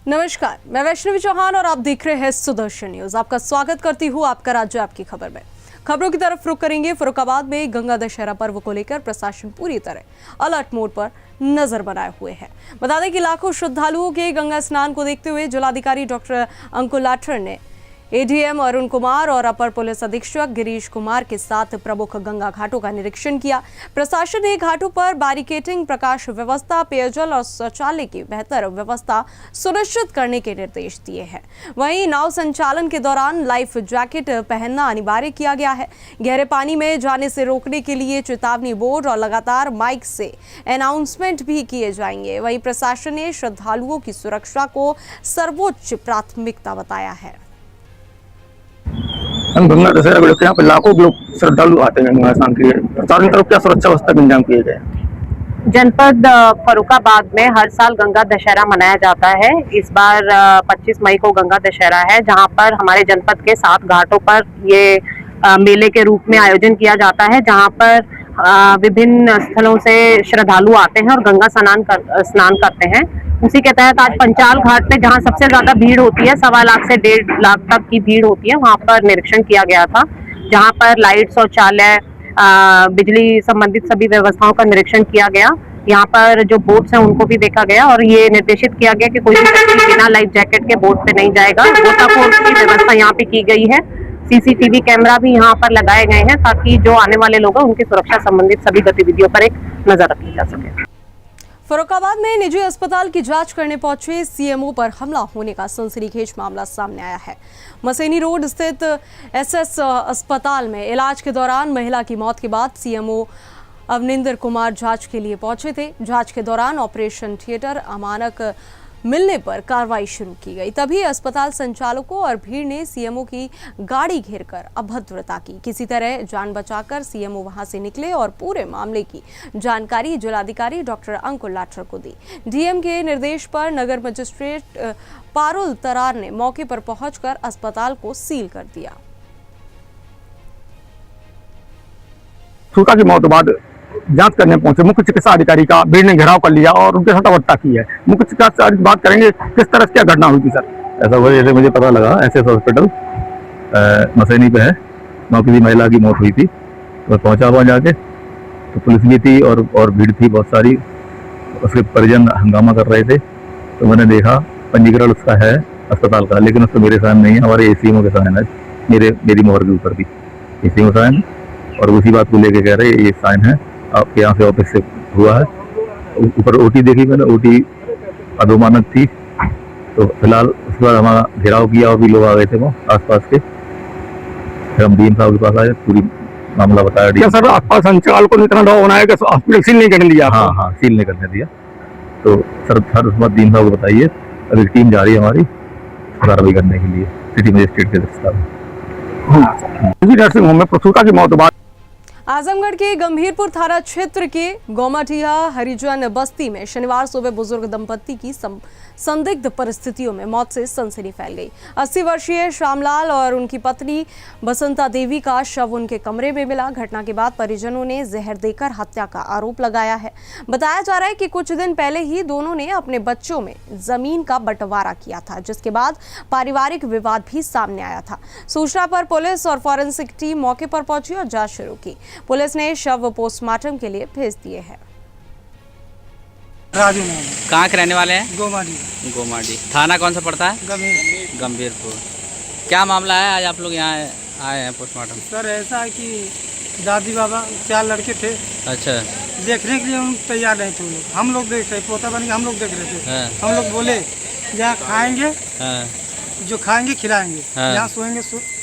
नमस्कार, मैं वैष्णवी चौहान और आप देख रहे हैं सुदर्शन न्यूज। आपका स्वागत करती हूँ आपका राज्य आपकी खबर में। खबरों की तरफ रुख करेंगे। फर्रुखाबाद में गंगा दशहरा पर्व को लेकर प्रशासन पूरी तरह अलर्ट मोड पर नजर बनाए हुए है। बता दें कि लाखों श्रद्धालुओं के गंगा स्नान को देखते हुए जिलाधिकारी डॉक्टर अंकुल लाठर ने एडीएम अरुण कुमार और अपर पुलिस अधीक्षक गिरीश कुमार के साथ प्रमुख गंगा घाटों का निरीक्षण किया। प्रशासन ने घाटों पर बैरिकेडिंग, प्रकाश व्यवस्था, पेयजल और शौचालय की बेहतर व्यवस्था सुनिश्चित करने के निर्देश दिए हैं। वहीं नाव संचालन के दौरान लाइफ जैकेट पहनना अनिवार्य किया गया है। गहरे पानी में जाने से रोकने के लिए चेतावनी बोर्ड और लगातार माइक से अनाउंसमेंट भी किए जाएंगे। वहीं प्रशासन ने श्रद्धालुओं की सुरक्षा को सर्वोच्च प्राथमिकता बताया है। हम गंगा दशहरा को लेकर यहाँ पे लाखों लोग श्रद्धालु आते हैं गंगा स्नान के लिए। चारों तरफ क्या सुरक्षा व्यवस्था का इंतजाम किए गए? जनपद फर्रुखाबाद में हर साल गंगा दशहरा मनाया जाता है। इस बार 25 मई को गंगा दशहरा है, जहां पर हमारे जनपद के 7 घाटों पर ये मेले के रूप में आयोजन किया जाता है, जहां पर विभिन्न स्थलों से श्रद्धालु आते हैं और गंगा स्नान करते हैं। उसी के तहत आज पंचाल घाट पे, जहां सबसे ज्यादा भीड़ होती है, 1.25 लाख से 1.5 लाख तक की भीड़ होती है, वहां पर निरीक्षण किया गया था, जहां पर लाइट, शौचालय, बिजली संबंधित सभी व्यवस्थाओं का निरीक्षण किया गया। यहाँ पर जो बोट्स हैं उनको भी देखा गया और ये निर्देशित किया गया कि कोई भी व्यक्ति बिना लाइफ जैकेट के बोट पे नहीं जाएगा। गोताखोर की व्यवस्था यहाँ पे की गई है। सीसीटीवी कैमरा भी यहाँ पर लगाए गए हैं ताकि जो आने वाले लोग हैं उनकी सुरक्षा संबंधित सभी गतिविधियों पर एक नजर रखी जा सके। फर्रुखाबाद में निजी अस्पताल की जांच करने पहुंचे सीएमओ पर हमला होने का सनसनीखेज मामला सामने आया है। मसैनी रोड स्थित एसएस अस्पताल में इलाज के दौरान महिला की मौत के बाद सीएमओ अवनिंदर कुमार जांच के लिए पहुंचे थे। जांच के दौरान ऑपरेशन थिएटर अमानक मिलने पर कार्रवाई शुरू की गई। तभी अस्पताल संचालकों और भीड़ ने सीएमओ की गाड़ी घेरकर अभद्रता की। किसी तरह जान बचाकर सीएमओ वहां से निकले और पूरे मामले की जानकारी जिलाधिकारी डॉक्टर अंकुल लाठर को दी। डीएम के निर्देश पर नगर मजिस्ट्रेट पारुल तरार ने मौके पर पहुंचकर अस्पताल को सील कर दिया। सूखा की मौत के बाद जांच करने पहुंचे मुख्य चिकित्सा अधिकारी का भीड़ ने घेराव कर लिया और उनके साथ अवस्था की है। मुख्य चिकित्सा अधिकारी बात करेंगे, किस तरह से क्या घटना हुई थी सर? ऐसा हुआ जैसे मुझे पता लगा, एसएस हॉस्पिटल मसैनी पे है, वहाँ किसी महिला की मौत हुई थी। तो पहुंचा वहाँ जाके तो पुलिस भी थी और भीड़ थी बहुत सारी। उसके परिजन हंगामा कर रहे थे, तो मैंने देखा पंजीकरण उसका है अस्पताल का, लेकिन उसको मेरे साइन नहीं है, हमारे एसीएमओ के साइन है, मेरी मोहर के ऊपर भी एसीएमओ साइन। और उसी बात को लेके कह रहे ये साइन है आपके यहाँ से ऑफिस से हुआ है। ऊपर ओटी देखी मैंने, ओटी अधोमानक थी। तो फिलहाल उसके बाद हमारा घेराव किया और भी लोग आ गए थे वो आसपास के। फिर हम डीएम साहब के पास आए, पूरी मामला बताया। क्या सर आसपास संचालकों ने इतना दबाव बनाया कि हॉस्पिटल सील नहीं करने दिया? हाँ, सील नहीं करने दिया। तो सर उस बात डीएम साहब को बताइए। अभी टीम जा रही है हमारी कार्रवाई करने के लिए सिटी मजिस्ट्रेट के दफ्तर में। नर्सिंग होम में सूखा की मौत के बाद आजमगढ़ के गंभीरपुर थाना क्षेत्र के गोमाटिया हरिजन बस्ती में शनिवार सुबह बुजुर्ग दंपत्ति की संदिग्ध परिस्थितियों में मौत से सनसनी फैल गई। 80 वर्षीय श्यामलाल और उनकी पत्नी बसंता देवी का शव उनके कमरे में मिला। घटना के बाद परिजनों ने जहर देकर हत्या का आरोप लगाया है। बताया जा रहा है कि कुछ दिन पहले ही दोनों ने अपने बच्चों में जमीन का बंटवारा किया था, जिसके बाद पारिवारिक विवाद भी सामने आया था। सूचना पर पुलिस और फॉरेंसिक टीम मौके पर पहुंची और जांच शुरू की। पुलिस ने शव पोस्टमार्टम के लिए भेज दिए हैं। राजू नाम है। कहाँ के रहने वाले हैं? गोमाडी। थाना कौन सा पड़ता है? गंभीरपुर। क्या मामला है, आज आप लोग यहाँ आए हैं पोस्टमार्टम? सर ऐसा है कि दादी बाबा 4 लड़के थे। अच्छा। देखने के लिए हम तैयार नहीं थे। लोग हम लोग देख रहे, पोता बन के हम लोग देख रहे थे। हम लोग बोले जहाँ खाएंगे, जो खाएंगे खिलाएंगे, जहाँ सोएंगे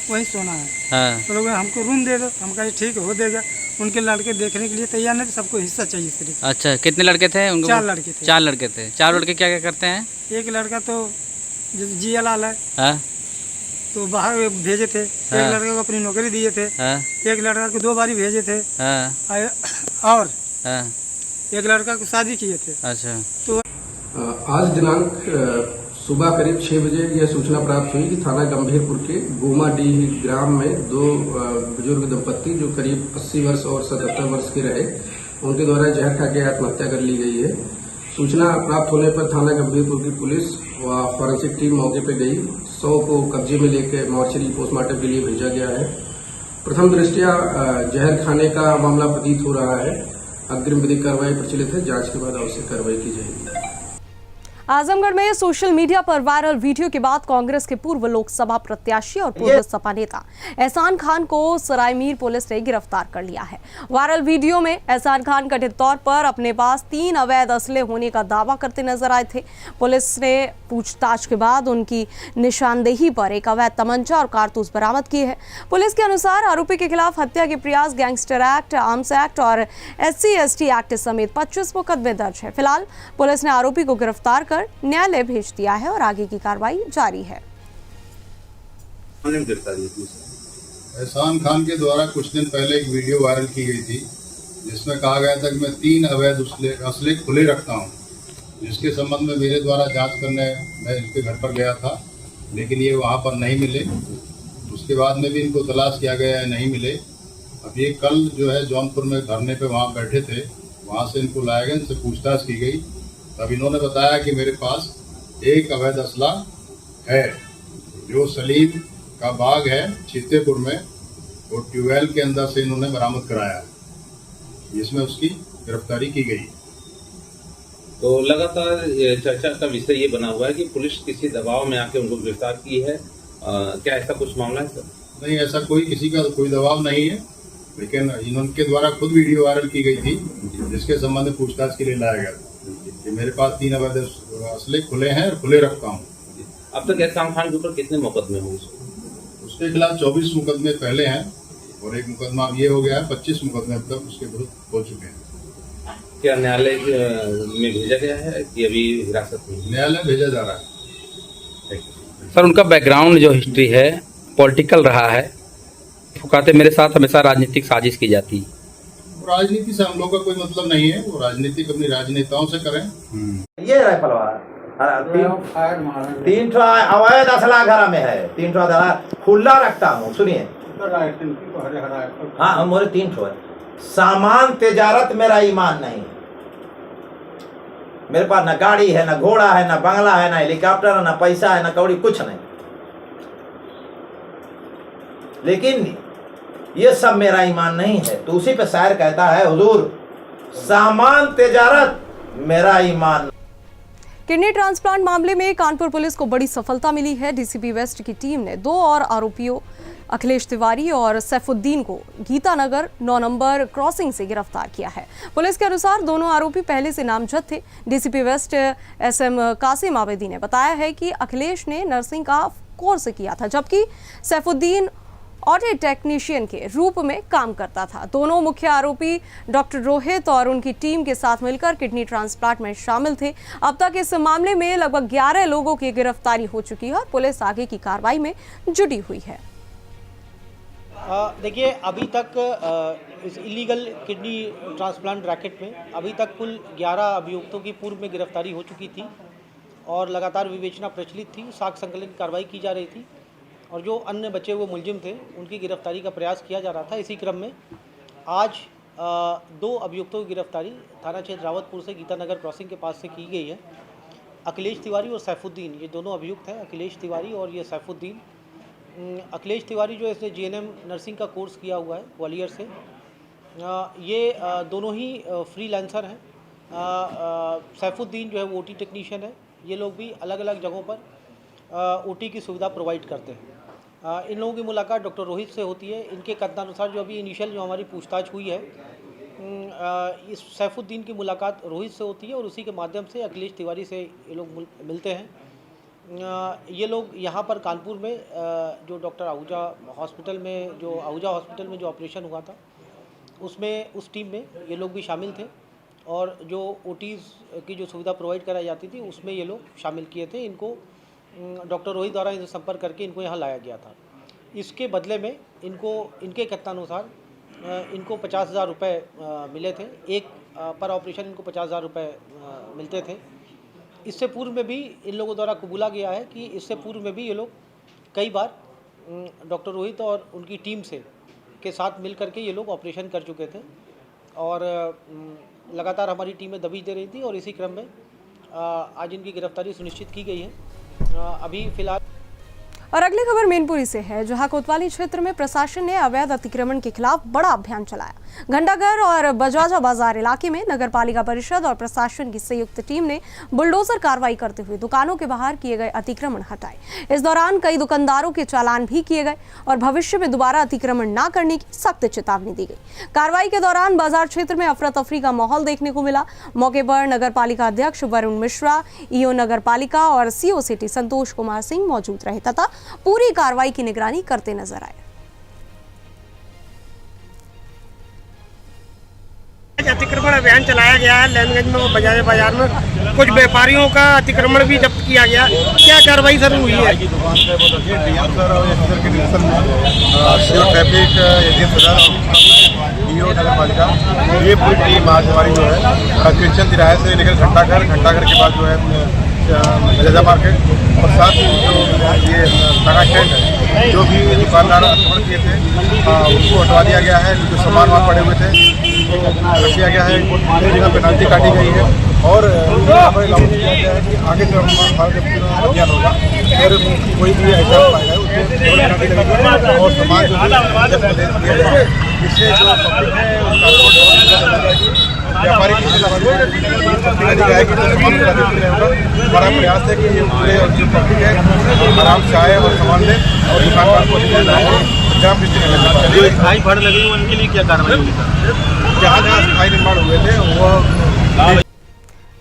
वहीं सोना है। तो लोग हमको रूम दे दो। हम कहे ठीक हो देगा। उनके लड़के देखने के लिए तैयार नहीं थे, सबको हिस्सा चाहिए सिर्फ। अच्छा, कितने लड़के थे उनको? 4 लड़के थे। 4 लड़के थे। 4 लड़के क्या क्या करते हैं? एक लड़का तो जिया लाल है, तो बाहर भेजे थे। एक लड़के को अपनी नौकरी दिए थे। एक लड़का को 2 बारी भेजे थे और एक लड़का को शादी किए थे। अच्छा। तो आज दिनांक सुबह करीब 6 बजे यह सूचना प्राप्त हुई कि थाना गंभीरपुर के गोमाडीह ग्राम में 2 बुजुर्ग दंपत्ति जो करीब 80 वर्ष और 77 वर्ष के रहे, उनके द्वारा जहर खा के आत्महत्या कर ली गई है। सूचना प्राप्त होने पर थाना गंभीरपुर की पुलिस व फॉरेंसिक टीम मौके पर गई। 100 को कब्जे में लेकर मॉर्चरी पोस्टमार्टम के लिए भेजा गया है। प्रथम दृष्टया जहर खाने का मामला प्रतीत हो रहा है। अग्रिम विधिक कार्रवाई प्रचलित है, जांच के बाद आवश्यक कार्रवाई की जाएगी। आजमगढ़ में सोशल मीडिया पर वायरल वीडियो के बाद कांग्रेस के पूर्व लोकसभा प्रत्याशी और पूर्व सपा नेता एहसान खान को सरायमीर पुलिस ने गिरफ्तार कर लिया है। वायरल वीडियो में एहसान खान कथित तौर पर अपने पास 3 अवैध असले होने का दावा करते नजर आए थे। पुलिस ने पूछताछ के बाद उनकी निशानदेही पर एक अवैध तमंचा और कारतूस बरामद किए हैं। पुलिस के अनुसार आरोपी के खिलाफ हत्या के प्रयास, गैंगस्टर एक्ट, आर्म्स एक्ट और SC/ST एक्ट समेत 25 मुकदमे दर्ज है। फिलहाल पुलिस ने आरोपी को गिरफ्तार कर न्यायालय भेज दिया है और आगे की कार्रवाई जारी है। एहसान खान के द्वारा कुछ दिन पहले एक वीडियो वायरल की गई थी जिसमें कहा गया था कि मैं 3 अवैध असले खुले रखता हूं, जिसके संबंध में मेरे द्वारा जांच करने मैं इनके घर पर गया था, लेकिन ये वहां पर नहीं मिले। उसके बाद में भी इनको तलाश किया गया, नहीं मिले। अब ये कल जो है जौनपुर में धरने पे वहाँ बैठे थे, वहाँ से इनको लाया गया, इनसे पूछताछ की गई। तब इन्होंने बताया कि मेरे पास एक अवैध असला है जो सलीम का बाग है चित्तेपुर में, और ट्यूबवेल के अंदर से इन्होंने बरामद कराया है, जिसमें उसकी गिरफ्तारी की गई। तो लगातार चर्चा का विषय ये बना हुआ है कि पुलिस किसी दबाव में आके उनको गिरफ्तार की है। क्या ऐसा कुछ मामला है सर? नहीं, ऐसा किसी का कोई दबाव नहीं है, लेकिन इनके द्वारा खुद वीडियो वायरल की गई थी जिसके संबंध में पूछताछ के लिए लाया गया था कि मेरे पास 3 अवैध असले खुले हैं और खुले रखता हूँ। अब तक एहसान खान के ऊपर कितने मुकदमे हुए? उसके खिलाफ 24 मुकदमे पहले हैं और एक मुकदमा अब ये हो गया है। 25 मुकदमे अब तक उसके विरुद्ध हो चुके हैं। क्या न्यायालय में भेजा गया है कि अभी हिरासत में? न्यायालय भेजा जा रहा है। सर, उनका बैकग्राउंड जो हिस्ट्री है पॉलिटिकल रहा है। वो कहते मेरे साथ हमेशा राजनीतिक साजिश की जाती है। राजनीति से हम लोग का कोई मतलब नहीं है, वो राजनीति अपनी राजनेताओं से करें। ये राइफल तीन अवैध असला घर में है, 3 खुला रखता हूँ। सुनिए, हाँ मोरे 3 है। सामान तिजारत मेरा ईमान नहीं। मेरे पास ना गाड़ी है, ना घोड़ा है, ना बंगला है, ना हेलीकॉप्टर है, ना पैसा है, ना कौड़ी, कुछ नहीं। लेकिन ये सब मेरा ईमान नहीं है। तो उसी पे शायर कहता है, हुजूर सामान तिजारत मेरा ईमान। किडनी ट्रांसप्लांट मामले में कानपुर पुलिस को बड़ी सफलता मिली है। डीसीपी वेस्ट की टीम ने 2 और आरोपियों अखिलेश तिवारी और सैफुद्दीन को गीतानगर 9 नंबर क्रॉसिंग से गिरफ्तार किया है। पुलिस के अनुसार दोनों आरोपी पहले से नामजद थे। डीसीपी वेस्ट SM कासिम आवेदी ने बताया है कि अखिलेश ने नर्सिंग का कोर्स किया था, जबकि सैफुद्दीन ऑटो टेक्नीशियन के रूप में काम करता था। दोनों मुख्य आरोपी डॉक्टर रोहित और उनकी टीम के साथ मिलकर किडनी ट्रांसप्लांट में शामिल थे। अब तक इस मामले में लगभग 11 लोगों की गिरफ्तारी हो चुकी है और पुलिस आगे की कार्रवाई में जुटी हुई है। देखिए, अभी तक इस इलीगल किडनी ट्रांसप्लांट रैकेट में अभी तक कुल 11 अभियुक्तों की पूर्व में गिरफ्तारी हो चुकी थी और लगातार विवेचना प्रचलित थी, साक्ष्य संकलन की कार्रवाई की जा रही थी और जो अन्य बचे हुए मुलजिम थे उनकी गिरफ्तारी का प्रयास किया जा रहा था। इसी क्रम में आज 2 अभियुक्तों की गिरफ्तारी थाना क्षेत्र रावतपुर से गीतानगर क्रॉसिंग के पास से की गई है। अखिलेश तिवारी और सैफुद्दीन, ये दोनों अभियुक्त हैं, अखिलेश तिवारी और ये सैफुद्दीन। अखिलेश तिवारी जो इसने GNM नर्सिंग का कोर्स किया हुआ है ग्वालियर से, ये दोनों ही फ्रीलांसर हैं। सैफुद्दीन जो है वो OT टेक्नीशियन है। ये लोग भी अलग अलग जगहों पर OT की सुविधा प्रोवाइड करते हैं। इन लोगों की मुलाकात डॉक्टर रोहित से होती है। इनके कथनानुसार जो अभी इनिशियल जो हमारी पूछताछ हुई है, इस सैफुद्दीन की मुलाकात रोहित से होती है और उसी के माध्यम से अखिलेश तिवारी से ये लोग मिलते हैं। ये लोग यहाँ पर कानपुर में जो डॉक्टर आहूजा हॉस्पिटल में जो ऑपरेशन हुआ था उसमें उस टीम में ये लोग भी शामिल थे और जो OTs की जो सुविधा प्रोवाइड कराई जाती थी उसमें ये लोग शामिल किए थे। इनको डॉक्टर रोहित द्वारा इनसे संपर्क करके इनको यहाँ लाया गया था। इसके बदले में इनके कथनानुसार इनको 50,000 रुपये मिले थे। एक पर ऑपरेशन इनको 50,000 रुपये मिलते थे। इससे पूर्व में भी इन लोगों द्वारा कबूला गया है कि इससे पूर्व में भी ये लोग कई बार डॉक्टर रोहित और उनकी टीम के साथ मिल करके ये लोग ऑपरेशन कर चुके थे और लगातार हमारी टीमें दबिश दे रही थी और इसी क्रम में आज इनकी गिरफ्तारी सुनिश्चित की गई है। अभी फिलहाल और अगली खबर मैनपुरी से है, जहां कोतवाली क्षेत्र में प्रशासन ने अवैध अतिक्रमण के खिलाफ बड़ा अभियान चलाया। घंटाघर और बजाजा बाजार इलाके में नगर पालिका परिषद और प्रशासन की संयुक्त टीम ने बुलडोजर कार्रवाई करते हुए दुकानों के बाहर किए गए अतिक्रमण हटाए। इस दौरान कई दुकानदारों के चालान भी किए गए और भविष्य में दोबारा अतिक्रमण न करने की सख्त चेतावनी दी गई। कार्रवाई के दौरान बाजार क्षेत्र में अफरा तफरी का माहौल देखने को मिला। मौके पर नगर पालिका अध्यक्ष वरुण मिश्रा, ईओ नगर पालिका और सीओ सिटी संतोष कुमार सिंह मौजूद रहे तथा पूरी कार्रवाई की निगरानी करते नजर आए। अतिक्रमण अभियान चलाया गया है लैनगंज में, वो बजाज बाजार में कुछ व्यापारियों का अतिक्रमण भी जब्त किया गया। क्या कार्रवाई सर हुई है? दुकान पे बहुत अच्छी डीएम सर और एसपी के डिवीजन में शिव ट्रैफिक एजेंट सदर ईओ नगर पालिका ये पूरी टीम आज हमारी जो है क्रिश्चियन तिराहे से लेकर घंटाघर के बाद जो है जजा मार्केट और साथ ही जो ये टाटा स्टैंड है, जो भी दुकानदार अतिक्रमण किए थे उनको हटवा दिया गया है। जो सामान वहाँ पड़े हुए थे उनको रख दिया गया है, उनकी पेनल्टी काटी गई है और यहाँ पर अलाउंस किया गया है कि आगे जो अभियान होगा और कोई भी ऐसा पाएगा उसको पेनल्टी लगेगी और सामान जो जब दिया जाएगा। इससे जो पब्लिक है उनका व्यापारी की जाएगी तो तमाम हमारा प्रयास है कि ये पूरे जो पब्लिक है आराम से आए और सामान लें और दुकानदार को जाम जो स्थायी भड़ लगी उनके लिए क्या कार्रवाई होगी? जहाँ स्थायी निर्माण हुए थे वो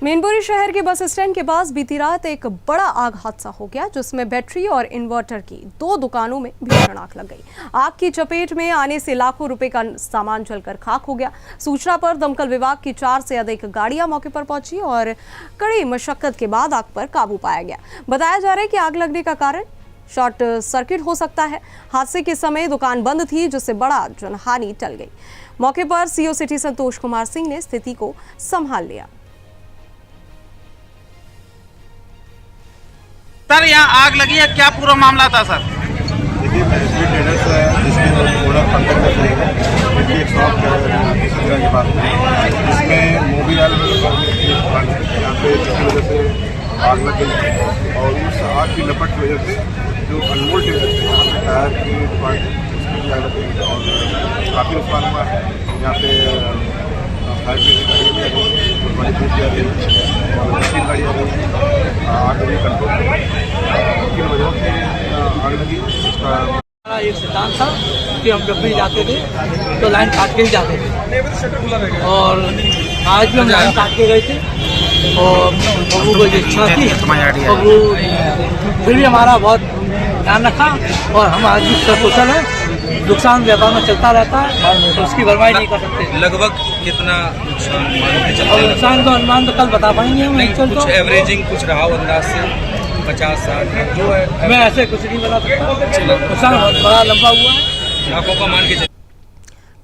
मैनपुरी शहर के बस स्टैंड के पास बीती रात एक बड़ा आग हादसा हो गया, जिसमें बैटरी और इन्वर्टर की 2 दुकानों में भीषण आग लग गई। आग की चपेट में आने से लाखों रुपए का सामान जलकर खाक हो गया। सूचना पर दमकल विभाग की 4 से अधिक गाड़ियां मौके पर पहुंची और कड़ी मशक्कत के बाद आग पर काबू पाया गया। बताया जा रहा है कि आग लगने का कारण शॉर्ट सर्किट हो सकता है। हादसे के समय दुकान बंद थी, जिससे बड़ा जनहानि टल गई। मौके पर सीओ सिटी संतोष कुमार सिंह ने स्थिति को संभाल लिया। सर यहाँ आग लगी है, क्या पूरा मामला था सर? देखिए मैं ट्रेडर्स है जिसमें थोड़ा कंटेक्ट है, एक शॉप है सत्रह के पास जिसमें मोबिल यहाँ पे जिसकी वजह से आग लग गई और उस आग की लपट की वजह से जो अनमोल टायर की दुकान उसकी आग लग गई और काफ़ी नुकसान हुआ है। यहाँ पे फायर ब्रिगेड की गाड़ी भी आ रही है और मशीन गाड़ी आ रही है। आग लगी कंट्रोल किन वजहों से आग लगी उसका एक सिद्धांत था कि हम जब भी जाते थे तो लाइन काट के ही जाते थे और आज भी हम लाइन काट के गए थे और बबू को जो इच्छा थी बबू फिर भी हमारा बहुत ध्यान रखा और हम आज भी सकुशल है। नुकसान व्यापार में चलता रहता है तो उसकी भरपाई नहीं कर सकते। लगभग कितना नुकसान और नुकसान का अनुमान तो कल बता पाएंगे हम। कुछ एवरेजिंग कुछ रहा अंदाज से 50-60 जो है, मैं ऐसे कुछ नहीं बता सकता। नुकसान बहुत बड़ा लंबा हुआ है, लाखों का मान के।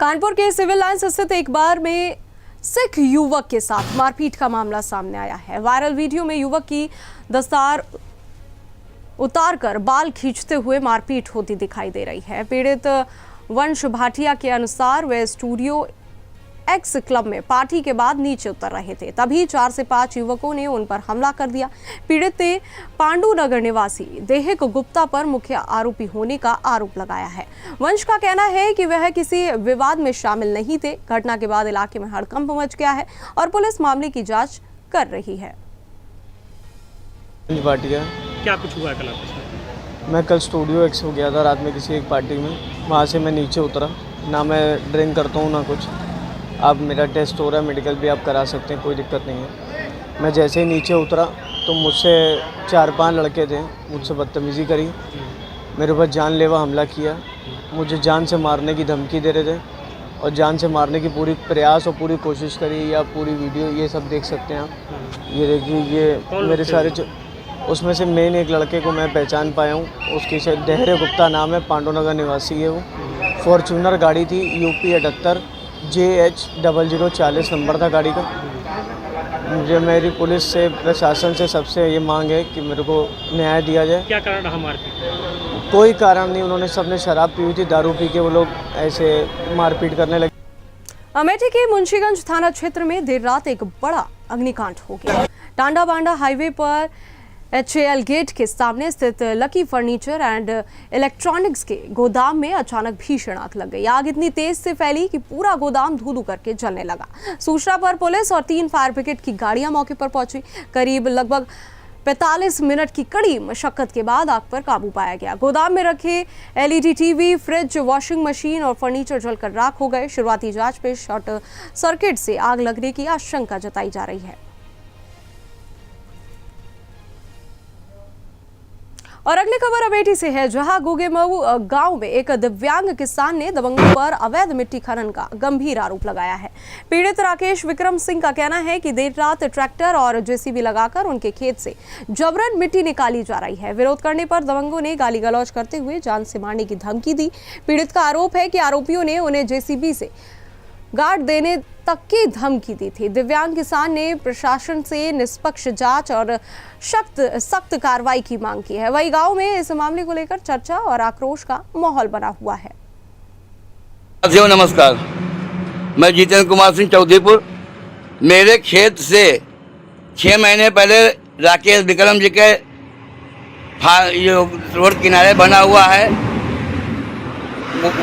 कानपुर के सिविल लाइंस स्थित एक बार में सिख युवक के साथ मारपीट का मामला सामने आया है। वायरल वीडियो में युवक की दस्तार उतारकर बाल खींचते हुए मारपीट होती दिखाई दे रही है। पीड़ित वंश भाटिया के अनुसार वे स्टूडियो एक्स क्लब में पार्टी के बाद नीचे उतर रहे थे, तभी 4 से 5 युवकों ने उन पर हमला कर दिया। पीड़ित ने पांडु नगर निवासी देहिक गुप्ता पर मुख्य आरोपी होने का आरोप लगाया है। वंश का कहना है कि वह किसी विवाद में शामिल नहीं थे। घटना के बाद इलाके में हड़कंप मच गया है और पुलिस मामले की जांच कर रही है। क्या कुछ हुआ कल? मैं कल स्टूडियो एक्स हो गया था रात में किसी एक पार्टी में, वहाँ से मैं नीचे उतरा। ना मैं ड्रिंक करता हूँ ना कुछ। आप मेरा टेस्ट हो रहा है, मेडिकल भी आप करा सकते हैं, कोई दिक्कत नहीं है। मैं जैसे ही नीचे उतरा तो मुझसे 4-5 लड़के थे, मुझसे बदतमीज़ी करी, मेरे ऊपर जानलेवा हमला किया, मुझे जान से मारने की धमकी दे रहे थे और जान से मारने की पूरी प्रयास और पूरी कोशिश करी। या पूरी वीडियो ये सब देख सकते हैं आप। ये देखिए, ये मेरे सारे उसमें से मेन एक लड़के को मैं पहचान पाया हूँ, उसकी शायद देहरे गुप्ता नाम है, पांडुनगर निवासी है वो। फॉर्चूनर गाड़ी थी, यूपी 78 JH 0040 नंबर था गाड़ी का। मुझे मेरी पुलिस से प्रशासन से सबसे ये मांग है कि मेरे को न्याय दिया जाए। क्या कारण रहा मारपीट? कोई कारण नहीं, उन्होंने सबने शराब पी हुई थी, दारू पी के वो लोग ऐसे मारपीट करने लगे। अमेठी के मुंशीगंज थाना क्षेत्र में देर रात एक बड़ा अग्निकांड हो गया। टांडा बांडा हाईवे पर HAL गेट के सामने स्थित लकी फर्नीचर एंड इलेक्ट्रॉनिक्स के गोदाम में अचानक भीषण आग लग गई। आग इतनी तेज से फैली कि पूरा गोदाम धू-धू करके जलने लगा। सूचना पर पुलिस और 3 फायर ब्रिगेड की गाड़ियां मौके पर पहुंची। करीब लगभग 45 मिनट की कड़ी मशक्कत के बाद आग पर काबू पाया गया। गोदाम में रखे LED TV, fridge, washing machine और फर्नीचर जलकर राख हो गए। शुरुआती जांच में शॉर्ट सर्किट से आग लगने की आशंका जताई जा रही है। और अगली खबर अमेठी से है, जहां गोगेमऊ गांव में एक दिव्यांग किसान ने दबंगों पर अवैध मिट्टी खनन का गंभीर आरोप लगाया है। पीड़ित राकेश विक्रम सिंह का कहना है कि देर रात ट्रैक्टर और JCB लगाकर उनके खेत से जबरन मिट्टी निकाली जा रही है। विरोध करने पर दबंगों ने गाली गलौज करते हुए जान से मारने की धमकी दी। पीड़ित का आरोप है कि आरोपियों ने उन्हें JCB से गार्ड देने तक की धमकी दी थी। दिव्यांग किसान ने प्रशासन से निष्पक्ष जांच और सख्त कार्रवाई की मांग की है। वही गांव में इस मामले को लेकर चर्चा और आक्रोश का माहौल बना हुआ है। नमस्कार, मैं जितेंद्र कुमार सिंह चौधरीपुर। मेरे खेत से 6 महीने पहले राकेश विक्रम जी के रोड किनारे बना हुआ है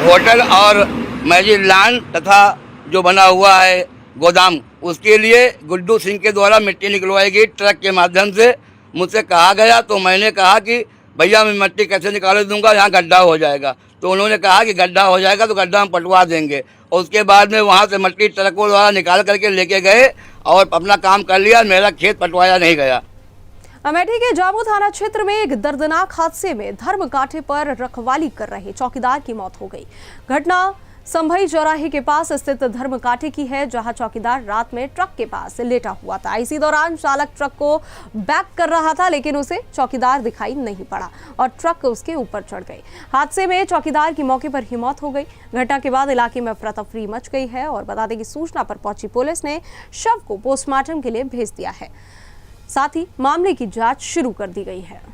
होटल और मैजिक लॉन तथा जो बना हुआ है गोदाम, उसके लिए गुड्डू सिंह के द्वारा मिट्टी निकलवाई गई ट्रक के माध्यम से। मुझसे कहा गया तो मैंने कहा कि भैया मैं मिट्टी कैसे निकाल दूंगा, यहाँ गड्ढा हो जाएगा। तो उन्होंने कहा कि गड्ढा हो जाएगा तो गड्ढा हम पटवा देंगे। और उसके बाद में वहाँ से मिट्टी ट्रकों द्वारा निकाल करके लेके गए और अपना काम कर लिया। मेरा खेत पटवाया नहीं गया। अमेठी के जामू थाना क्षेत्र में एक दर्दनाक हादसे में धर्म कांटे पर रखवाली कर रहे चौकीदार की मौत हो गई। घटना संभई चौराहे के पास स्थित धर्म कांटे की है, जहां चौकीदार रात में ट्रक के पास लेटा हुआ था। इसी दौरान चालक ट्रक को बैक कर रहा था, लेकिन उसे चौकीदार दिखाई नहीं पड़ा और ट्रक उसके ऊपर चढ़ गई। हादसे में चौकीदार की मौके पर ही मौत हो गई। घटना के बाद इलाके में अफरा तफरी मच गई है और बता दें कि सूचना पर पहुंची पुलिस ने शव को पोस्टमार्टम के लिए भेज दिया है। साथ ही मामले की जांच शुरू कर दी गई है।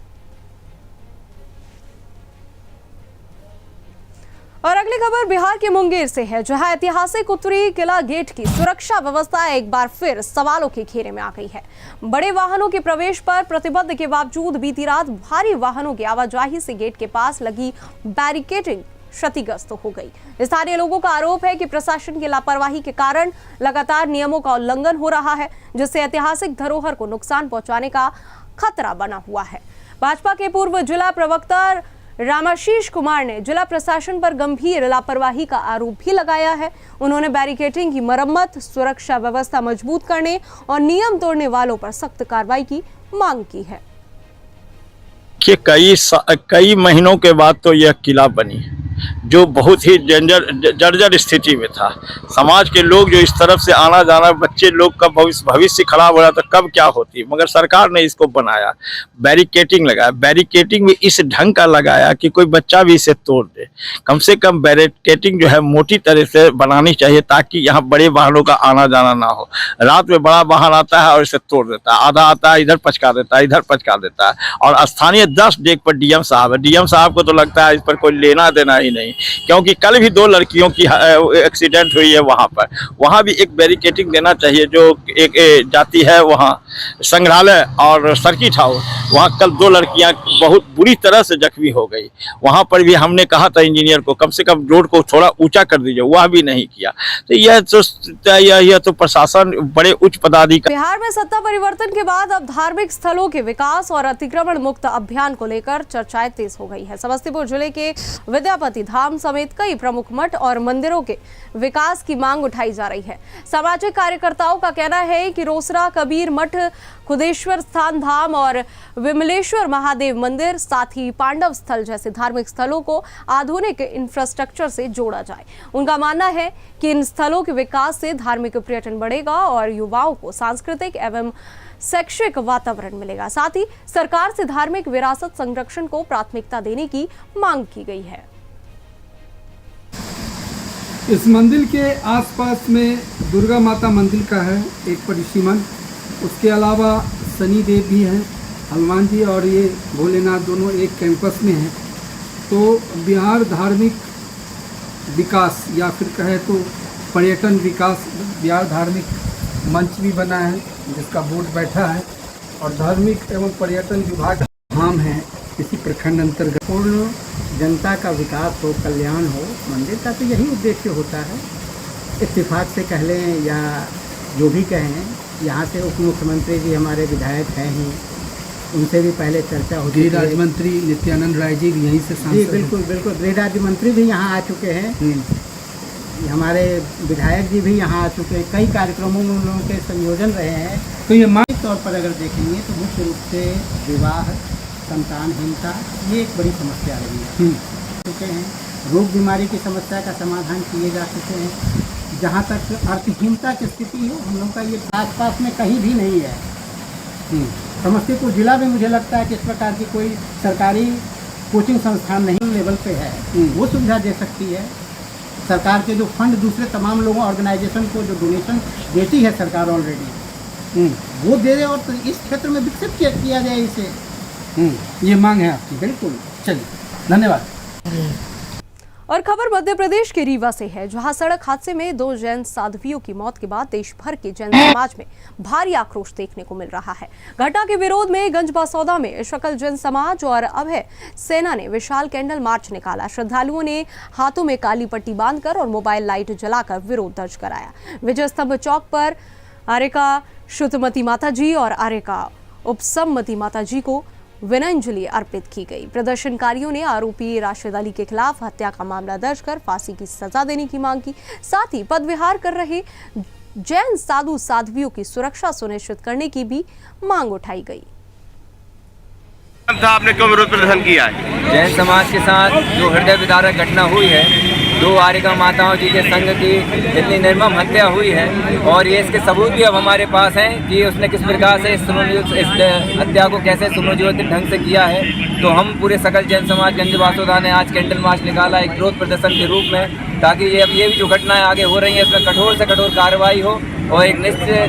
और अगली खबर बिहार के मुंगेर से है, जहां ऐतिहासिक उत्तरी किला गेट की सुरक्षा व्यवस्था एक बार फिर सवालों के घेरे में आ गई है। बड़े वाहनों के प्रवेश पर प्रतिबंध के बावजूद बीती रात भारी वाहनों की आवाजाही से गेट के पास लगी बैरिकेडिंग क्षतिग्रस्त हो गई। स्थानीय लोगों का आरोप है कि प्रशासन की लापरवाही के कारण लगातार नियमों का उल्लंघन हो रहा है, जिससे ऐतिहासिक धरोहर को नुकसान पहुंचाने का खतरा बना हुआ है। भाजपा के पूर्व जिला प्रवक्ता रामाशीष कुमार ने जिला प्रशासन पर गंभीर लापरवाही का आरोप भी लगाया है। उन्होंने बैरिकेडिंग की मरम्मत, सुरक्षा व्यवस्था मजबूत करने और नियम तोड़ने वालों पर सख्त कार्रवाई की मांग की है। कि कई महीनों के बाद तो यह किला बनी, जो बहुत ही जर्जर स्थिति में था। समाज के लोग जो इस तरफ से आना जाना, बच्चे लोग का भविष्य खराब हो रहा था, कब क्या होती, मगर सरकार ने इसको बनाया, बैरिकेडिंग लगाया। बैरिकेडिंग में इस ढंग का लगाया कि कोई बच्चा भी इसे तोड़ दे। कम से कम बैरिकेडिंग जो है मोटी तरह से बनानी चाहिए, ताकि यहाँ बड़े वाहनों का आना जाना ना हो। रात में बड़ा वाहन आता है और इसे तोड़ देता है, आधा आता है इधर पचका देता है, इधर पचका देता है। और स्थानीय 10 डेग पर DM साहब है। DM साहब को तो लगता है इस पर कोई लेना देना ही नहीं, क्योंकि कल भी 2 लड़कियों की एक्सीडेंट हुई है वहाँ भी एक बैरिकेडिंग देना चाहिए। जो एक जाती है वहाँ संग्रहालय और सर्किट हाउस, वहाँ कल 2 लड़कियाँ बहुत बुरी तरह से जख्मी हो गई। वहाँ पर भी हमने कहा था इंजीनियर को कम से कम रोड को थोड़ा ऊंचा कर दीजिए, वह भी नहीं किया। तो यह तो प्रशासन बड़े उच्च पदाधिकारी। बिहार में सत्ता परिवर्तन के बाद अब धार्मिक स्थलों के विकास और अतिक्रमण मुक्त अभियान को लेकर चर्चाएं तेज हो गई है। समस्तीपुर जिले के विद्यापति धाम समेत कई प्रमुख मठ और मंदिरों के विकास की मांग उठाई जा रही है। सामाजिक कार्यकर्ताओं का कहना है कि रोसड़ा कबीर मठ, खुदेश्वर स्थान धाम और विमलेश्वर महादेव मंदिर, साथ ही पांडव स्थल जैसे धार्मिक स्थलों को आधुनिक इंफ्रास्ट्रक्चर से जोड़ा जाए। उनका मानना है कि इन स्थलों के विकास से धार्मिक पर्यटन बढ़ेगा और युवाओं को सांस्कृतिक एवं शैक्षिक वातावरण मिलेगा। साथ ही सरकार से धार्मिक विरासत संरक्षण को प्राथमिकता देने की मांग की गई है। इस मंदिर के आसपास में दुर्गा माता मंदिर का है एक परिसीमन, उसके अलावा शनि देव भी हैं, हनुमान जी और ये भोलेनाथ दोनों एक कैंपस में हैं। तो बिहार धार्मिक विकास या फिर कहे तो पर्यटन विकास बिहार धार्मिक मंच भी बना है जिसका बोर्ड बैठा है और धार्मिक एवं पर्यटन विभाग धाम है इसी प्रखंड अंतर्गत। पूर्ण जनता का विकास हो, कल्याण हो, मंदिर का तो यही उद्देश्य होता है। इत्तेफाक से कह लें या जो भी कहें, यहाँ से उप मुख्यमंत्री जी हमारे विधायक हैं ही, उनसे भी पहले चर्चा होती है। गृह राज्य मंत्री नित्यानंद राय जी यहीं से सांसद जी बिल्कुल बिल्कुल, गृह राज्य मंत्री भी यहाँ आ चुके हैं, हमारे विधायक जी भी यहाँ आ चुके हैं। कई कार्यक्रमों में उन लोगों के संयोजन रहे हैं। तो ये मानसिक तौर पर अगर देखेंगे तो मुख्य रूप से विवाह, संतानहीनता ये एक बड़ी समस्या रही है। चुके हैं, रोग बीमारी की समस्या का समाधान किए जा चुके हैं। जहाँ तक अर्थहीनता की स्थिति हो, हम लोग का ये आसपास में कहीं भी नहीं है। समस्तीपुर जिला में मुझे लगता है कि इस प्रकार की कोई सरकारी कोचिंग संस्थान नहीं लेवल पे है, वो सुविधा दे सकती है। सरकार के जो फंड दूसरे तमाम लोगों ऑर्गेनाइजेशन को जो डोनेशन देती है सरकार ऑलरेडी, वो दे दे और तो इस क्षेत्र में विकसित किया जाए इसे। ये मांग है आपकी? बिल्कुल। चलिए, धन्यवाद। और खबर मध्य प्रदेश के रीवा से है, जहां सड़क हादसे में 2 जैन साध्वियों की मौत के बाद देश भर के जैन समाज में भारी आक्रोश देखने को मिल रहा है। घटना के विरोध में गंज बासौदा में शकल जैन समाज और अभय सेना ने विशाल कैंडल मार्च निकाला। श्रद्धालुओं ने हाथों में काली पट्टी बांधकर और मोबाइल लाइट जलाकर विरोध दर्ज कराया। विजय स्तंभ चौक पर आर्यका शुद्धमती माता जी और आर्यका उपसम्मति माता जी को विनयाञ्जलि अर्पित की गई। प्रदर्शनकारियों ने आरोपी राशिद अली के खिलाफ हत्या का मामला दर्ज कर फांसी की सजा देने की मांग की। साथ ही पद विहार कर रहे जैन साधु साध्वियों की सुरक्षा सुनिश्चित करने की भी मांग उठाई गई। आपने क्यों विरोध प्रदर्शन किया है? जैन समाज के साथ जो हृदय विदारक घटना हुई है, 2 आर्यका माताओं जी के संग की इतनी निर्मम हत्या हुई है, और ये इसके सबूत भी अब हमारे पास हैं कि उसने किस प्रकार से इस हत्या को कैसे सुनियोजित ढंग से किया है। तो हम पूरे सकल जैन समाज गंज बासौदा ने आज कैंडल मार्च निकाला एक विरोध प्रदर्शन के रूप में, ताकि ये भी जो घटनाएं आगे हो रही हैं इसमें कठोर से कठोर कार्रवाई हो और एक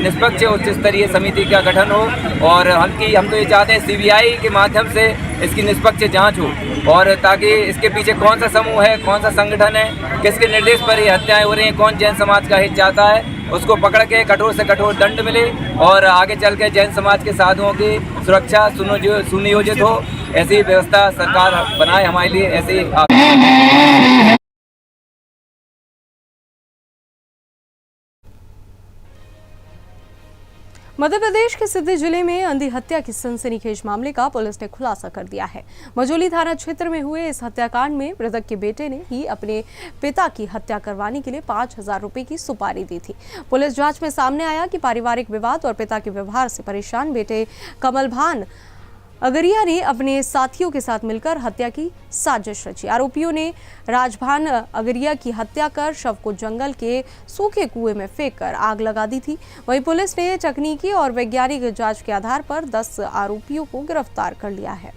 निष्पक्ष उच्च स्तरीय समिति का गठन हो। और हम तो ये चाहते हैं CBI के माध्यम से इसकी निष्पक्ष जांच हो, और ताकि इसके पीछे कौन सा समूह है, कौन सा संगठन है, किसके निर्देश पर ये हत्याएं हो रही हैं, कौन जैन समाज का हित चाहता है, उसको पकड़ के कठोर से कठोर दंड मिले और आगे चल के जैन समाज के साधुओं की सुरक्षा सुनियोजित हो। ऐसी व्यवस्था सरकार बनाए हमारे लिए, ऐसी मध्य प्रदेश के सिद्धि जिले में अंधी हत्या की सनसनीखेज मामले का पुलिस ने खुलासा कर दिया है। मजोली थाना क्षेत्र में हुए इस हत्याकांड में मृतक के बेटे ने ही अपने पिता की हत्या करवाने के लिए 5,000 रुपए की सुपारी दी थी। पुलिस जांच में सामने आया कि पारिवारिक विवाद और पिता के व्यवहार से परेशान बेटे कमल भान अगरिया ने अपने साथियों के साथ मिलकर हत्या की साजिश रची। आरोपियों ने राजभान अगरिया की हत्या कर शव को जंगल के सूखे कुएं में फेंककर आग लगा दी थी। वहीं पुलिस ने तकनीकी और वैज्ञानिक जांच के आधार पर 10 आरोपियों को गिरफ्तार कर लिया है।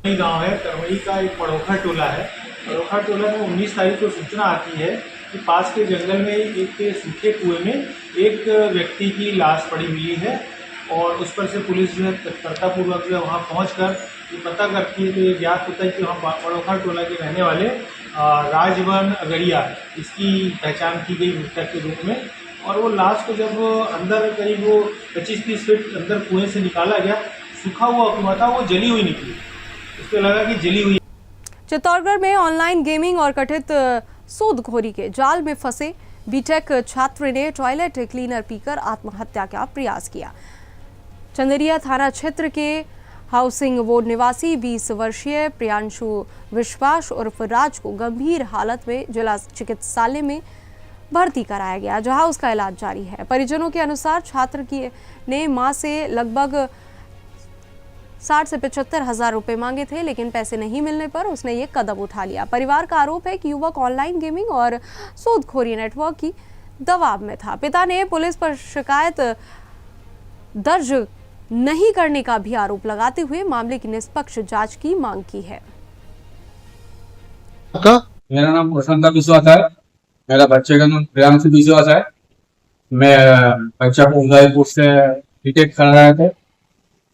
गांव है करवई का एक पड़ोखा टोला है। पड़ोखा टोला में 19 तारीख को सूचना आती है कि पास के जंगल में एक सूखे कुएं में एक व्यक्ति की लाश पड़ी हुई है, और उस पर से पुलिस जो है तत्परतापूर्वक जो है वहाँ पहुँचकर ये पता करती है तो ये ज्ञात होता है कि वहाँ पड़ोखा टोला के रहने वाले राजवन अगरिया, इसकी पहचान की गई मृतक के रूप में। और वो लाश को जब अंदर करीब वो 25-30 फीट अंदर कुएं से निकाला गया, सूखा हुआ कुआं था, वो जली हुई निकली। उसको लगा कि जली हुई। चित्तौड़गढ़ में ऑनलाइन गेमिंग और कथित सूदखोरी के जाल में फंसे बीटेक छात्र ने टॉयलेट क्लीनर पीकर आत्महत्या का प्रयास किया। चंदेरिया थाना क्षेत्र के हाउसिंग बोर्ड निवासी 20 वर्षीय प्रियांशु विश्वास उर्फ राज को गंभीर हालत में जिला चिकित्सालय में भर्ती कराया गया, जहां उसका इलाज जारी है। परिजनों के अनुसार छात्र ने मां से लगभग 60 से 75 हजार रुपए मांगे थे, लेकिन पैसे नहीं मिलने पर उसने ये कदम उठा लिया। परिवार का आरोप है कि युवक ऑनलाइन गेमिंग और सूदखोरी नेटवर्क की दबाव में था। पिता ने पुलिस पर शिकायत दर्ज नहीं करने का भी आरोप लगाते हुए मामले की निष्पक्ष जांच की मांग की है। मेरा नाम प्रशांत विश्वास है। मेरा बच्चे का नाम प्रियांशु विश्वास है। मैं बच्चा को उदयपुर से बीटेक कर रहे थे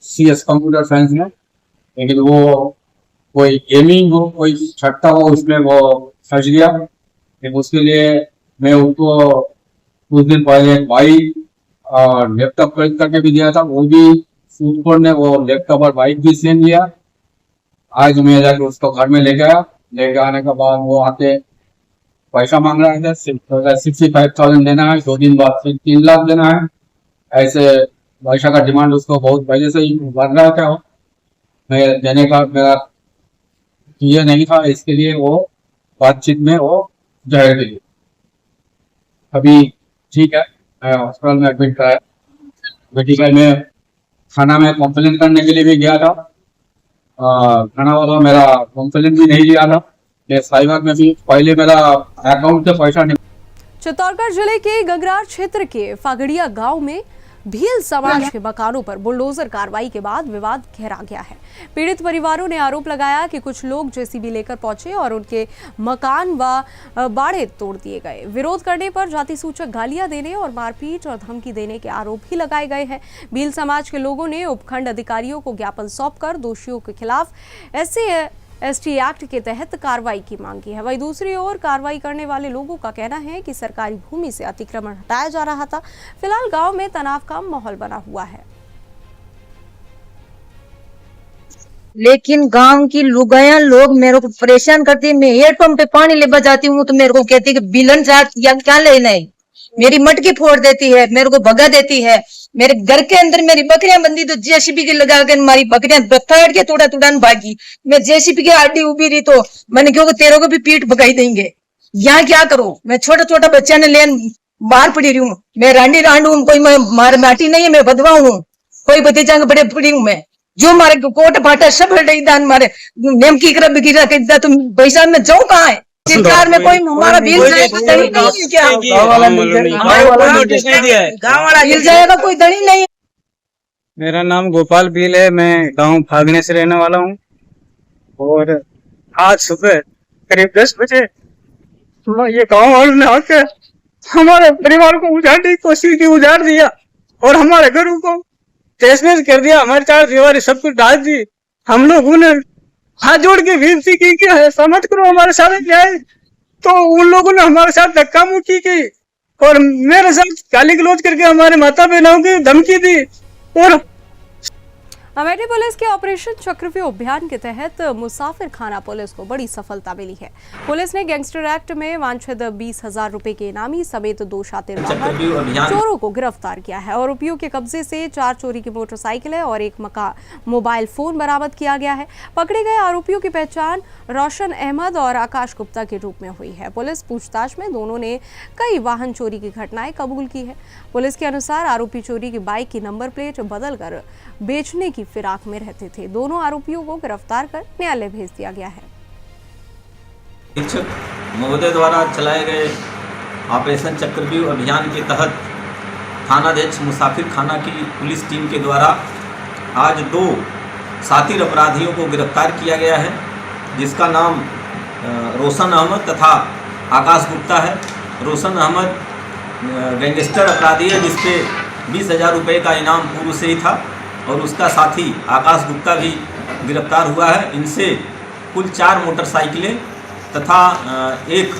CS कंप्यूटर साइंस में, लेकिन वो कोई गेमिंग हो, कोई छट्टा हो, उसमें वो फंस गया फिर उसके लिए मैं उनको कुछ दिन पहले एक बाइक और लैपटॉप खरीद करके भी दिया था, वो भी सूदखोर ने वो लैपटॉप और बाइक भी छीन लिया। आज मैं जाकर उसको घर में लेके आया, लेके आने के बाद वो आके पैसा मांग रहा है, 65,000 देना है, 2 दिन बाद फिर 3 लाख देना है। ऐसे पैसा का डिमांड उसको बहुत पहले से ही बढ़ रहा था। मैं देने का मेरा ये नहीं था, इसके लिए वो बातचीत में वो जहर दे दी। अभी ठीक है, मैं हॉस्पिटल में एडमिट कराया। मेडिकल में थाना में कंप्लेंट करने के लिए भी गया था, थाना वाला मेरा कंप्लेंट भी नहीं लिया था। साइबर में भी पहले मेरा अकाउंट से पैसा नहीं। चित्तौड़गढ़ जिले के गंगरार क्षेत्र के फागड़िया गांव में भील समाज के मकानों पर बुलडोजर कार्रवाई के बाद विवाद गहरा गया है। पीड़ित परिवारों ने आरोप लगाया कि कुछ लोग जेसीबी लेकर पहुंचे और उनके मकान व बाड़े तोड़ दिए गए। विरोध करने पर जाति सूचक गालियां देने और मारपीट और धमकी देने के आरोप भी लगाए गए हैं। भील समाज के लोगों ने उपखंड अधिकारियों को ज्ञापन सौंपकर दोषियों के खिलाफ SC/ST एक्ट के तहत कार्रवाई की मांग की है। वहीं दूसरी ओर कार्रवाई करने वाले लोगों का कहना है कि सरकारी भूमि से अतिक्रमण हटाया जा रहा था। फिलहाल गांव में तनाव का माहौल बना हुआ है। लेकिन गांव की लुगाया लोग मेरे को परेशान करती है। मैं हेडपंप पे पानी ले जाती हूँ तो मेरे को कहती है कि बिलन चार्ज या क्या लेना है। मेरी मटकी फोड़ देती है, मेरे को भगा देती है। मेरे घर के अंदर मेरी बकरियां बंदी तो जेसीबी की लगा कर मारी बकरियां फाड़ के थोड़ा भागी। मैं जेसीबी की आड़ी उभी रही तो मैंने क्योंकि तेरे को भी पीठ भगाई देंगे। यहाँ क्या करूं, मैं छोटा बच्चा ने लेन बाहर पड़ी रही हूँ। मैं रांडी हूँ, कोई मैं मार माटी नहीं है, मैं बधवा हूँ, कोई भतीजा बड़े पड़ी हूँ। मैं जो मारे कोट फाटा सब दान मारे नेम की गिरा तुम पैसा में जाऊँ कहाँ है। सरकार में कोई हमारा बिल जाएगा क्या, बिल जाएगा कोई दड़ी नहीं। मेरा नाम गोपाल बिल है, मैं गांव फागने से रहने वाला हूं। और आज सुबह करीब 10 बजे ये गांव वालों ने आकर हमारे परिवार को उजाड़ने की कोशिश की, उजाड़ दिया और हमारे घरों को तहस-नहस कर दिया। हमारी 4 दीवारें सब कुछ डाल दी। हम लोग उन्हें हाथ जोड़ के विनती की क्या है, समझ करो हमारे साथ क्या है। तो उन लोगों ने हमारे साथ धक्का मुक्की की और मेरे साथ गाली गलौज करके हमारे माता बहनों की धमकी दी। और अमेठी पुलिस के ऑपरेशन चक्रव्यूह अभियान के तहत मुसाफिर खाना पुलिस को बड़ी सफलता मिली है। पुलिस ने गैंगस्टर एक्ट में वांछित 20,000 रुपए के इनामी समेत 2 शातिर चोरों को गिरफ्तार किया है। आरोपियों के कब्जे से 4 चोरी की मोटरसाइकिलें और 1 मोबाइल फोन बरामद किया गया है। पकड़े गए आरोपियों की पहचान रोशन अहमद और आकाश गुप्ता के रूप में हुई है। पुलिस पूछताछ में दोनों ने कई वाहन चोरी की घटनाएं कबूल की है। पुलिस के अनुसार आरोपी चोरी की बाइक की नंबर प्लेट बदलकर बेचने की फिराक में रहते थे। दोनों आरोपियों को गिरफ्तार कर न्यायालय भेज दिया गया है। अधीक्षक महोदय द्वारा चलाए गए ऑपरेशन चक्रव्यूह अभियान के तहत थानाध्यक्ष मुसाफिर खाना की पुलिस टीम के द्वारा आज 2 साथी अपराधियों को गिरफ्तार किया गया है, जिसका नाम रोशन अहमद तथा आकाश गुप्ता है। रोशन अहमद गैंगस्टर अपराधी है, जिसपे 20,000 रुपये का इनाम पूर्व से ही था और उसका साथी आकाश गुप्ता भी गिरफ्तार हुआ है। इनसे कुल 4 मोटरसाइकिलें तथा 1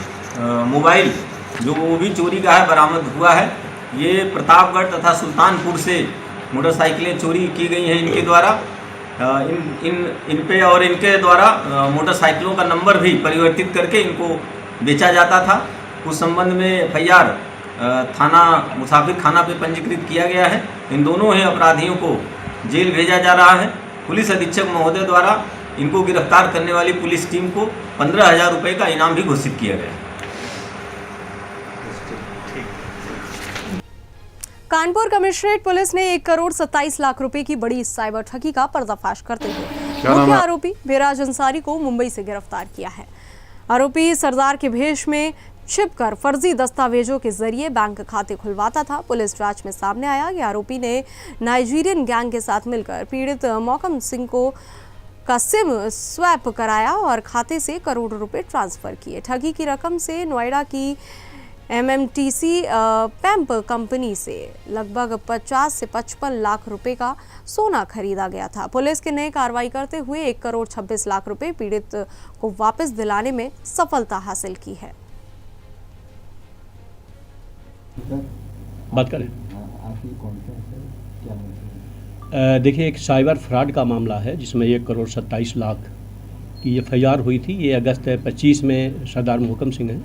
मोबाइल जो वो भी चोरी का है बरामद हुआ है। ये प्रतापगढ़ तथा सुल्तानपुर से मोटरसाइकिलें चोरी की गई हैं इनके द्वारा। इन पे और इनके द्वारा मोटरसाइकिलों का नंबर भी परिवर्तित करके इनको बेचा जाता था। उस संबंध में FIR थाना मुसाफिर खाना पे पंजीकृत किया गया है। इन दोनों ही अपराधियों को जेल भेजा जा रहा है। पुलिस अधीक्षक महोदय द्वारा इनको गिरफ्तार करने वाली पुलिस टीम को 15,000 रुपये का इनाम भी घोषित किया गया है। कानपुर कमिश्नरेट पुलिस ने 1 करोड़ 27 लाख रुपए की बड़ी साइबर ठगी का पर्दाफाश करते हुए मुख्य आरोपी विराज अंसारी को मुंबई से गिरफ्तार किया है। आरोपी सरदार के भेष में छिपकर फर्जी दस्तावेजों के जरिए बैंक खाते खुलवाता था। पुलिस जांच में सामने आया कि आरोपी ने नाइजीरियन गैंग के साथ मिलकर पीड़ित मौकम सिंह का सिम स्वैप कराया और खाते से करोड़ों रुपए ट्रांसफर किए। ठगी की रकम से नोएडा की MMTC पैम्प कंपनी से लगभग 50 से 55 लाख रुपए का सोना खरीदा गया था। पुलिस के ने कार्रवाई करते हुए 1 करोड़ 26 लाख रुपए पीड़ित को वापस दिलाने में सफलता हासिल की है। बात करें। देखिए, एक साइबर फ्रॉड का मामला है जिसमें 1,27,00,000 की FIR हुई थी। ये अगस्त 25 में सरदार मोहकम सिंह हैं,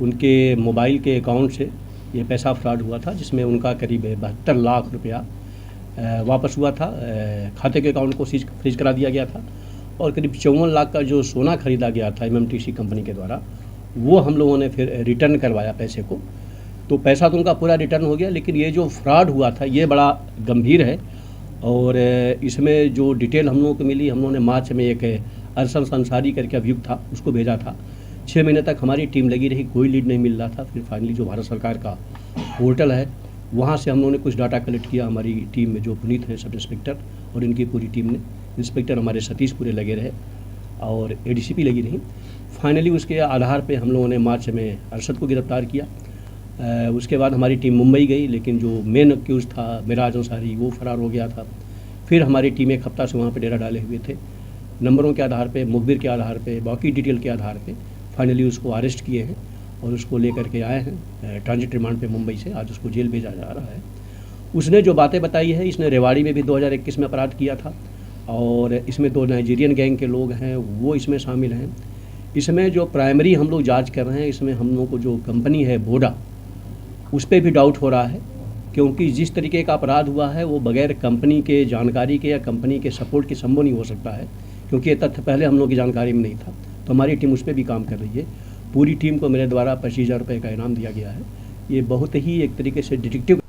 उनके मोबाइल के अकाउंट से ये पैसा फ्रॉड हुआ था, जिसमें उनका करीब 72 लाख रुपया वापस हुआ था। खाते के अकाउंट को फ्रीज करा दिया गया था और करीब 54 लाख का जो सोना खरीदा गया था MMTC कंपनी के द्वारा, वो हम लोगों ने फिर रिटर्न करवाया पैसे को। तो पैसा तो उनका पूरा रिटर्न हो गया, लेकिन ये जो फ्रॉड हुआ था ये बड़ा गंभीर है और इसमें जो डिटेल हम लोगों को मिली, हम लोगों ने मार्च में एक अरशद अंसारी करके अभियुक्त था, उसको भेजा था। 6 महीने तक हमारी टीम लगी रही, कोई लीड नहीं मिल रहा था। फिर फाइनली जो भारत सरकार का पोर्टल है वहाँ से हम लोगों ने कुछ डाटा कलेक्ट किया। हमारी टीम में जो पुनीत हैं सब इंस्पेक्टर और इनकी पूरी टीम ने, इंस्पेक्टर हमारे सतीश पूरे लगे रहे और ADCP लगी रही। फाइनली उसके आधार पे हम लोगों ने मार्च में अरशद को गिरफ्तार किया। उसके बाद हमारी टीम मुंबई गई, लेकिन जो मेन अक्यूज था मिराज अंसारी वो फरार हो गया था। फिर हमारी टीम एक हफ्ता से वहाँ पे डेरा डाले हुए थे। नंबरों के आधार पे, मुखबिर के आधार पे, बाकी डिटेल के आधार पे फाइनली उसको अरेस्ट किए हैं और उसको लेकर के आए हैं ट्रांजिट रिमांड पे मुंबई से। आज उसको जेल भेजा जा रहा है। उसने जो बातें बताई है, इसने रेवाड़ी में भी 2021 में अपराध किया था और इसमें 2 नाइजीरियन गैंग के लोग हैं वो इसमें शामिल हैं। इसमें जो प्राइमरी हम लोग जांच कर रहे हैं, इसमें हम लोग को जो कंपनी है बोडा, उस पर भी डाउट हो रहा है, क्योंकि जिस तरीके का अपराध हुआ है वो बगैर कंपनी के जानकारी के या कंपनी के सपोर्ट के संभव नहीं हो सकता है, क्योंकि ये तथ्य पहले हम लोग की जानकारी में नहीं था। तो हमारी टीम उस पर भी काम कर रही है। पूरी टीम को मेरे द्वारा 25,000 रुपये का इनाम दिया गया है। ये बहुत ही एक तरीके से डिटेक्टिव।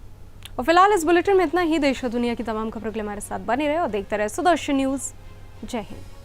और फिलहाल इस बुलेटिन में इतना ही। देश और दुनिया की तमाम खबरों के लिए हमारे साथ बने रहे और देखते रहे सुदर्शन न्यूज़। जय हिंद।